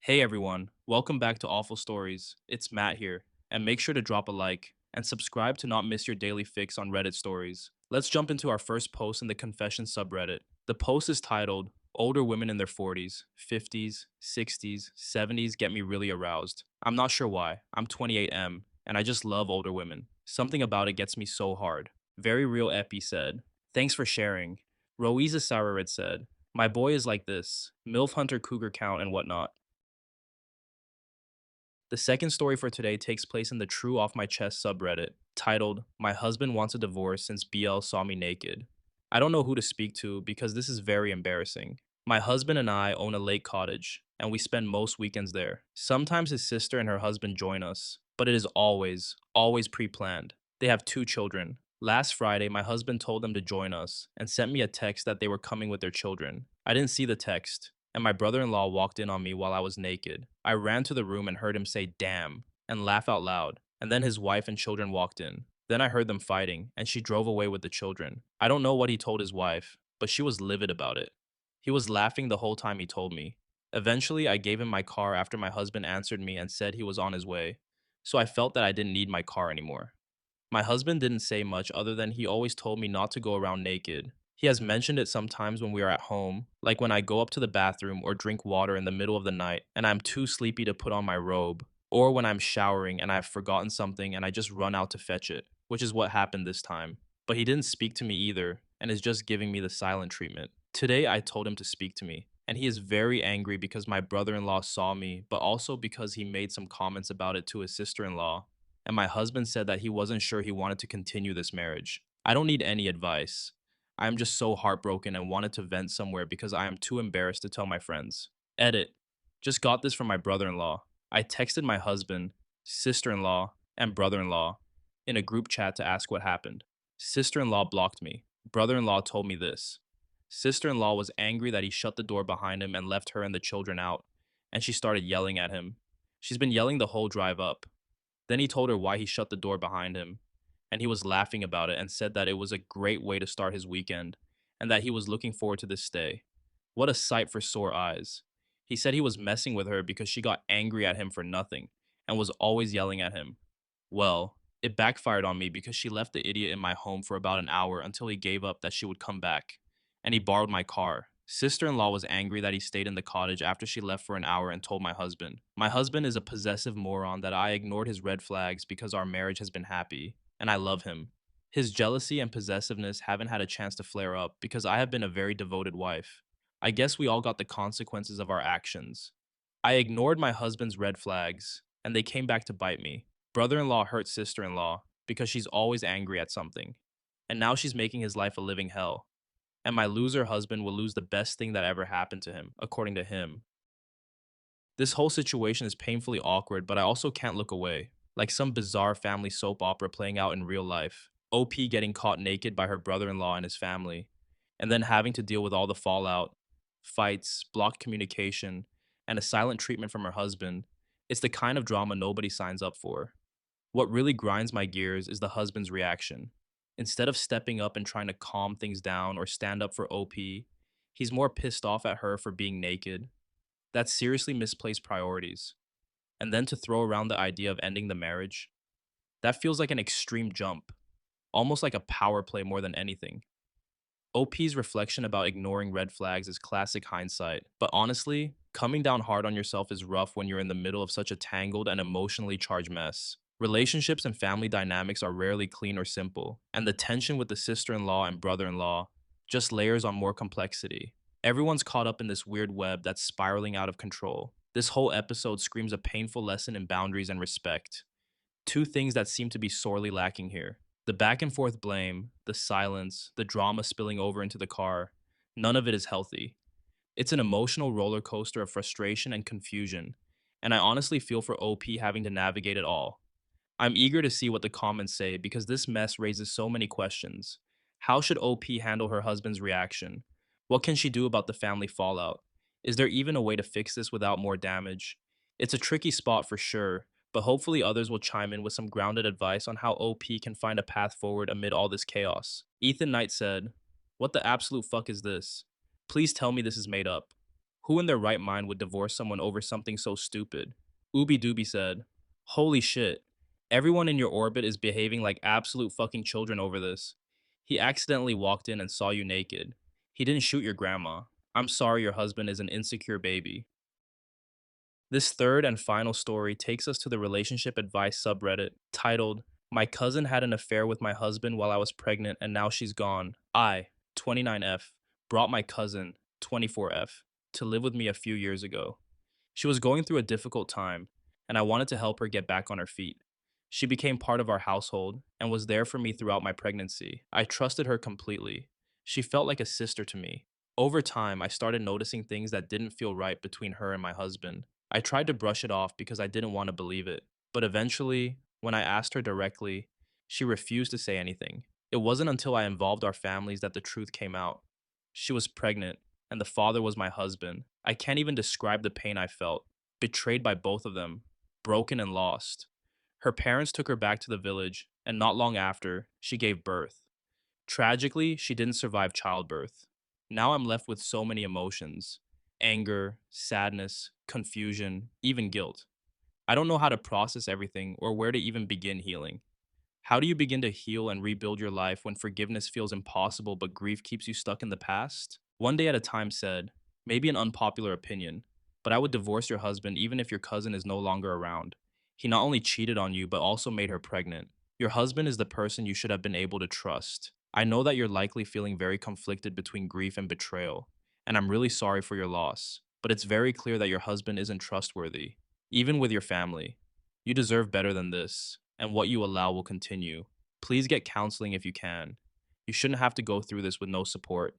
Hey everyone, welcome back to Awful Stories. It's Matt here, and make sure to drop a like and subscribe to not miss your daily fix on Reddit stories. Let's jump into our first post in the Confession subreddit. The post is titled, Older Women in Their 40s, 50s, 60s, 70s Get Me Really Aroused. I'm not sure why. I'm 28M, and I just love older women. Something about it gets me so hard. Very Real Epi said, Thanks for sharing. Roiza Sararit said, My boy is like this, MILF Hunter Cougar Count and whatnot. The second story for today takes place in the True Off My Chest subreddit, titled, My Husband Wants a Divorce Since BL Saw Me Naked. I don't know who to speak to because this is very embarrassing. My husband and I own a lake cottage, and we spend most weekends there. Sometimes his sister and her husband join us, but it is always pre planned. They have two children. Last Friday, my husband told them to join us and sent me a text that they were coming with their children. I didn't see the text, and my brother in law walked in on me while I was naked. I ran to the room and heard him say, damn, and laugh out loud. And then his wife and children walked in. Then I heard them fighting, and she drove away with the children. I don't know what he told his wife, but she was livid about it. He was laughing the whole time he told me. Eventually, I gave him my car after my husband answered me and said he was on his way, so I felt that I didn't need my car anymore. My husband didn't say much other than he always told me not to go around naked. He has mentioned it sometimes when we are at home, like when I go up to the bathroom or drink water in the middle of the night and I'm too sleepy to put on my robe, or when I'm showering and I've forgotten something and I just run out to fetch it, which is what happened this time. But he didn't speak to me either and is just giving me the silent treatment. Today I told him to speak to me, and he is very angry because my brother in law saw me, but also because he made some comments about it to his sister in law, and my husband said that he wasn't sure he wanted to continue this marriage. I don't need any advice. I am just so heartbroken and wanted to vent somewhere because I am too embarrassed to tell my friends. Edit. Just got this from my brother in law. I texted my husband, sister in law, and brother in law in a group chat to ask what happened. Sister in law blocked me. Brother in law told me this. Sister in law was angry that he shut the door behind him and left her and the children out, and she started yelling at him. She's been yelling the whole drive up. Then he told her why he shut the door behind him, and he was laughing about it and said that it was a great way to start his weekend and that he was looking forward to this stay. What a sight for sore eyes. He said he was messing with her because she got angry at him for nothing and was always yelling at him. Well, it backfired on me because she left the idiot in my home for about an hour until he gave up that she would come back, and he borrowed my car. Sister in law was angry that he stayed in the cottage after she left for an hour and told my husband. My husband is a possessive moron that I ignored his red flags because our marriage has been happy, and I love him. His jealousy and possessiveness haven't had a chance to flare up because I have been a very devoted wife. I guess we all got the consequences of our actions. I ignored my husband's red flags, and they came back to bite me. Brother in law hurt sister in law because she's always angry at something, and now she's making his life a living hell. And my loser husband will lose the best thing that ever happened to him, according to him. This whole situation is painfully awkward, but I also can't look away. Like some bizarre family soap opera playing out in real life. OP getting caught naked by her brother in law and his family, and then having to deal with all the fallout, fights, blocked communication, and a silent treatment from her husband. It's the kind of drama nobody signs up for. What really grinds my gears is the husband's reaction. Instead of stepping up and trying to calm things down or stand up for OP, he's more pissed off at her for being naked. That's seriously misplaced priorities. And then to throw around the idea of ending the marriage, that feels like an extreme jump, almost like a power play more than anything. OP's reflection about ignoring red flags is classic hindsight, but honestly, coming down hard on yourself is rough when you're in the middle of such a tangled and emotionally charged mess. Relationships and family dynamics are rarely clean or simple, and the tension with the sister in law and brother in law just layers on more complexity. Everyone's caught up in this weird web that's spiraling out of control. This whole episode screams a painful lesson in boundaries and respect, two things that seem to be sorely lacking here. The back and forth blame, the silence, the drama spilling over into the car, none of it is healthy. It's an emotional roller coaster of frustration and confusion, and I honestly feel for OP having to navigate it all. I'm eager to see what the comments say because this mess raises so many questions. How should OP handle her husband's reaction? What can she do about the family fallout? Is there even a way to fix this without more damage? It's a tricky spot for sure, but hopefully others will chime in with some grounded advice on how OP can find a path forward amid all this chaos. Ethan Knight said, What the absolute fuck is this? Please tell me this is made up. Who in their right mind would divorce someone over something so stupid? Ooby Dooby said, "Holy shit. Everyone in your orbit is behaving like absolute fucking children over this. He accidentally walked in and saw you naked. He didn't shoot your grandma. I'm sorry your husband is an insecure baby." This third and final story takes us to the relationship advice subreddit titled, "My cousin had an affair with my husband while I was pregnant and now she's gone. I, 29F, brought my cousin, 24F, to live with me a few years ago. She was going through a difficult time, and I wanted to help her get back on her feet. She became part of our household and was there for me throughout my pregnancy. I trusted her completely. She felt like a sister to me. Over time, I started noticing things that didn't feel right between her and my husband. I tried to brush it off because I didn't want to believe it. But eventually, when I asked her directly, she refused to say anything. It wasn't until I involved our families that the truth came out. She was pregnant, and the father was my husband. I can't even describe the pain I felt. Betrayed by both of them, broken and lost. Her parents took her back to the village, and not long after, she gave birth. Tragically, she didn't survive childbirth. Now I'm left with so many emotions: anger, sadness, confusion, even guilt. I don't know how to process everything or where to even begin healing. How do you begin to heal and rebuild your life when forgiveness feels impossible but grief keeps you stuck in the past? One Day at a Time said, maybe an unpopular opinion, but I would divorce your husband even if your cousin is no longer around. He not only cheated on you, but also made her pregnant. Your husband is the person you should have been able to trust. I know that you're likely feeling very conflicted between grief and betrayal, and I'm really sorry for your loss, but it's very clear that your husband isn't trustworthy, even with your family. You deserve better than this, and what you allow will continue. Please get counseling if you can. You shouldn't have to go through this with no support.